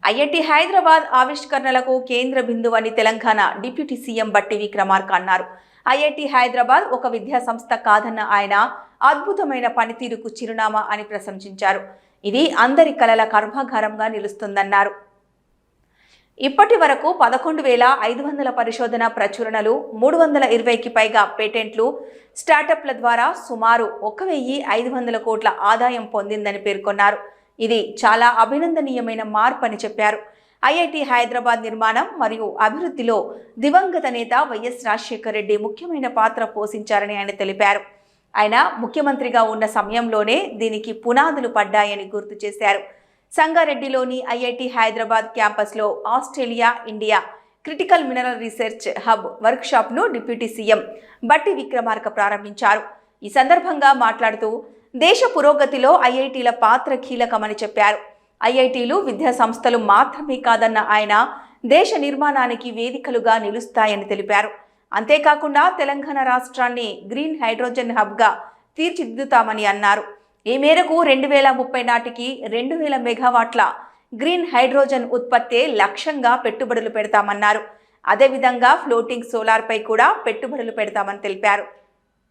IIT Hyderabad ఆవిష్కరణలకు కేంద్ర బిందువు అని తెలంగాణ డిప్యూటీ సీఎం బట్టి విక్రమార్క అన్నారు. ఐఐటి హైదరాబాద్ ఒక విద్యా సంస్థ కాదన్న ఆయన అద్భుతమైన పనితీరుకు చిరునామా అని ప్రశంసించారు. ఇది అందరి కలల కర్మాగారంగా నిలుస్తుందన్నారు. ఇప్పటి వరకు 11,500 పరిశోధన ప్రచురణలు, 320కి పైగా పేటెంట్లు, స్టార్టప్ల ద్వారా సుమారు 1,500 కోట్ల ఆదాయం పొందిందని పేర్కొన్నారు. ఇది చాలా అభినందనీయమైన మార్పు అని చెప్పారు. ఐఐటి హైదరాబాద్ నిర్మాణం మరియు అభివృద్ధిలో దివంగత నేత వైఎస్ రాజశేఖర రెడ్డి ముఖ్యమైన పాత్ర పోషించారని ఆయన తెలిపారు. ఆయన ముఖ్యమంత్రిగా ఉన్న సమయంలోనే దీనికి పునాదులు పడ్డాయని గుర్తు చేశారు. సంగారెడ్డిలోని ఐఐటి హైదరాబాద్ క్యాంపస్లో Australia, India critical mineral research hub వర్క్షాప్ను డిప్యూటీ సీఎం బట్టి విక్రమార్క ప్రారంభించారు. ఈ సందర్భంగా మాట్లాడుతూ దేశ పురోగతిలో ఐఐటీల పాత్ర కీలకమని చెప్పారు. ఐఐటీలు విద్యా సంస్థలు మాత్రమే కాదన్న ఆయన దేశ నిర్మాణానికి వేదికలుగా నిలుస్తాయని తెలిపారు. అంతేకాకుండా తెలంగాణ రాష్ట్రాన్ని గ్రీన్ హైడ్రోజన్ హబ్గా తీర్చిదిద్దుతామని అన్నారు. ఈ మేరకు 2030 నాటికి 2,000 మెగావాట్ల గ్రీన్ హైడ్రోజన్ ఉత్పత్తే లక్ష్యంగా పెట్టుబడులు పెడతామన్నారు. అదేవిధంగా ఫ్లోటింగ్ సోలార్పై కూడా పెట్టుబడులు పెడతామని తెలిపారు.